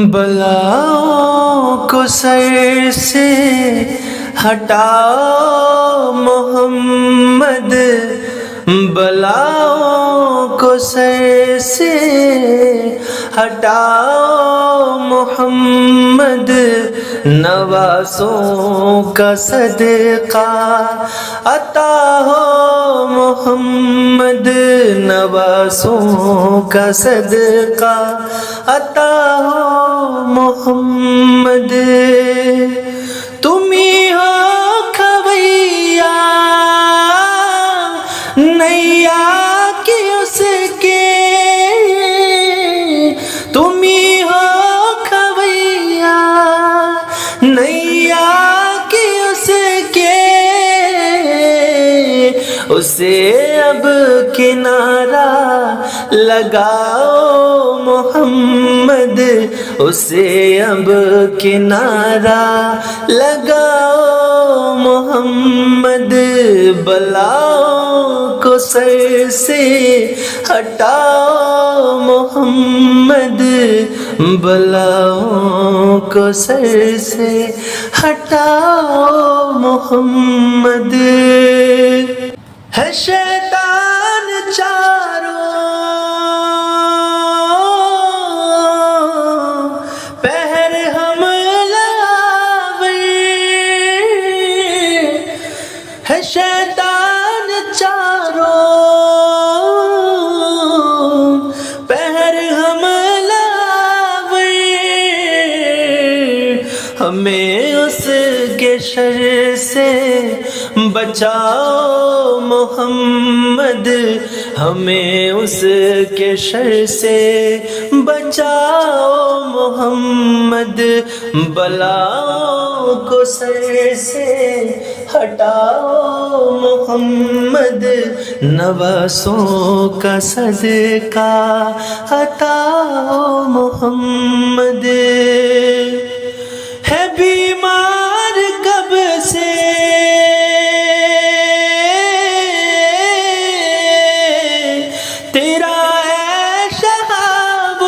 بلاؤں کو سر سے ہٹاؤ محمد، بلاؤں کو سر سے ہٹاؤ محمد، نوازوں کا صدقہ عطا ہو محمد، نوازوں کا صدقہ عطا ہو محمد۔ تم ہی ہو کھویا نیا کی اس کے، تم ہی ہو کھویا نیا کی اس کے، اسے اب کنارہ لگاؤ محمد، اسے اب کنارہ لگاؤ محمد، بلاؤں کو سر سے ہٹاؤ محمد، بلاؤں کو سر سے ہٹاؤ محمد۔ ہے شیطان چاروں پہر حملہ آور، ہے شیطان چاروں پہر حملہ آور، ہمیں اس کے شر سے بچاؤ محمد، ہمیں اس کے شر سے بچاؤ محمد، بلاؤں کو سر سے ہٹاؤ محمد، نوازوں کا صدقہ عطا ہو محمد۔ ہے بیمار کب سے تیرا اے شہاب،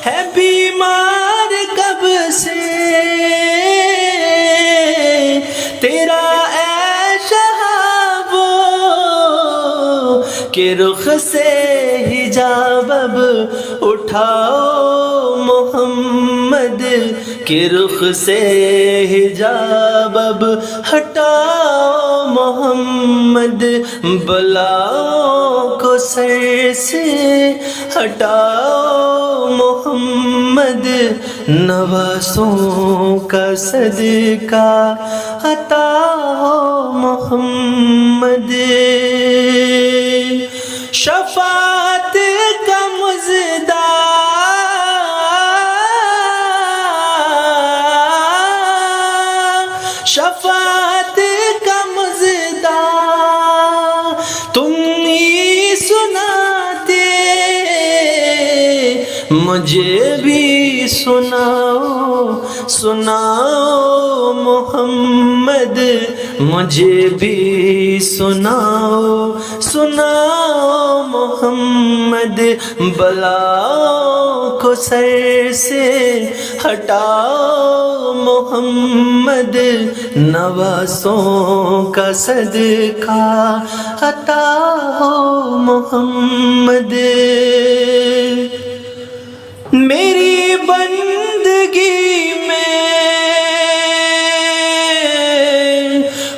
ہے بیمار کب سے تیرا اے شہاب، کہ رخ سے حجاب اب اٹھاؤ محمد، کہ رخ سے حجاب اب ہٹاؤ محمد، بلاؤں کو سر سے ہٹاؤ محمد، نوازوں کا صدقہ عطا ہو محمد، شفاعت کا مژدہ شفاعت کا مژدہ تم ہی سناتے، مجھے بھی سناؤ سناؤ محمد، مجھے بھی سناؤ سناؤ محمد، بلاؤں کو سر سے ہٹاؤ محمد، نوازوں کا صدقہ عطا ہو محمد۔ میری بندگی میں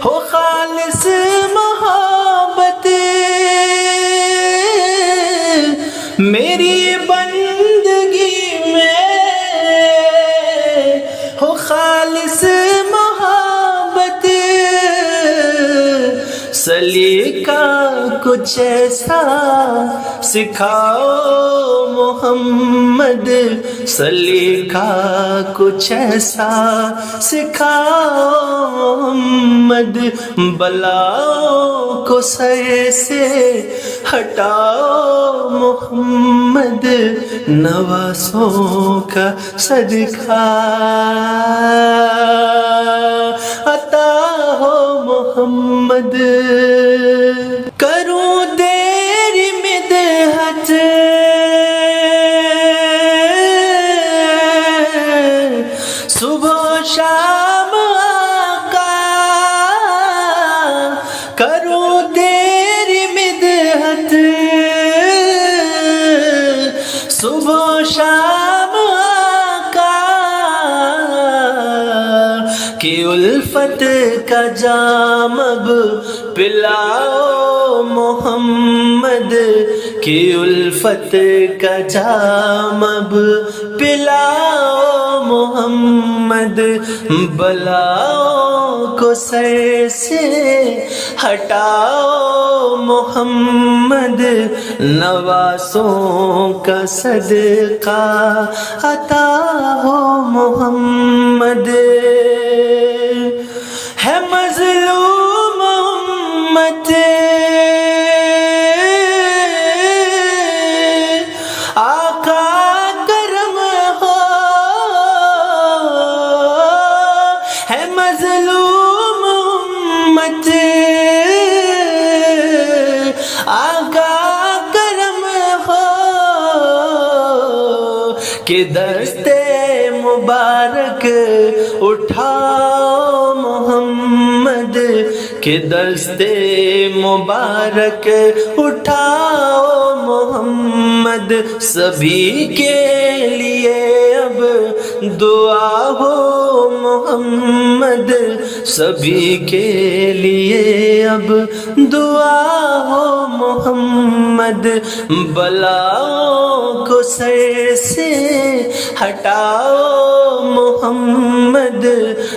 ہو خالص محبت، میری بندگی میں ہو خالص محبت، سلیقہ کچھ ایسا سکھاؤ محمد، سلیقہ کچھ ایسا سکھاؤ محمد، بلاؤں کو سر سے ہٹاؤ محمد، نوازوں کا صدقہ عطا ہو محمد۔ کروں تیری مدحت شام آقا کی الفت کا جام اب پلاؤ محمد کی الفت کا جام اب پلاؤ محمد بلاؤں کو سر سے ہٹاؤ محمد نوازوں کا صدقہ عطا ہو محمد ہے مظلوم امت آقا کرم ہو ہے مظلوم امت آقا کرم ہو کہ دست مبارک اٹھاؤ محمد کہ دست مبارک اٹھاؤ محمد سبھی کے لیے اب دعا ہو محمد سبھی کے لیے اب دعا ہو محمد بلاؤں کو سر سے ہٹاؤ محمد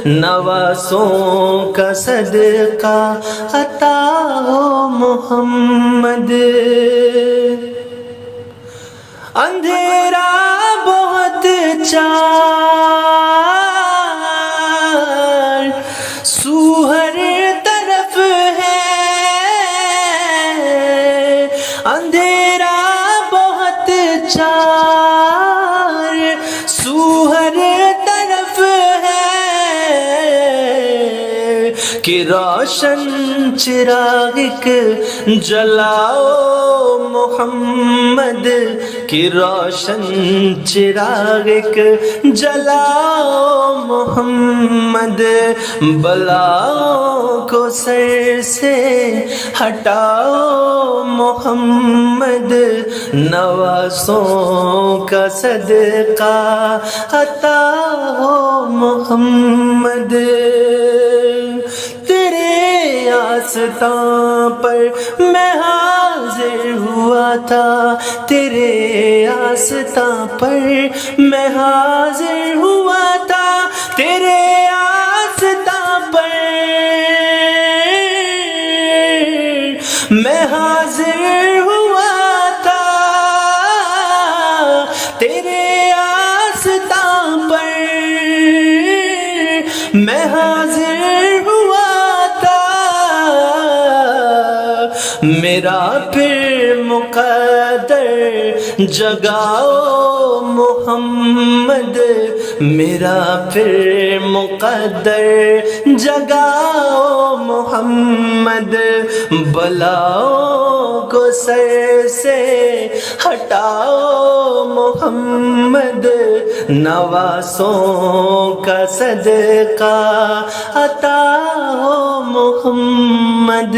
نوازوں کا صدقہ عطا ہو محمد اندھیرا بہت چار سو ہر طرف ہے اندھیرا بہت چار سو ہر طرف ہے کہ روشن چراغ جلاؤ محمد کہ روشن چراغ جلاؤ محمد بلاؤں کو سر سے ہٹاؤ محمد نوازوں کا صدقہ عطا ہو محمد تیرے آستاں پر میں حاضر ہوا تھا تیرے آستاں پر میں حاضر ہوا تھا تیرے آستاں پر میں حاضر ہوا تھا تیرے آستاں پر میں حاضر ہوا تھا میرا پھر مقدر جگاؤ محمد میرا پھر مقدر جگاؤ محمد بلاؤں کو سر سے ہٹاؤ محمد نوازوں کا صدقہ عطا ہو محمد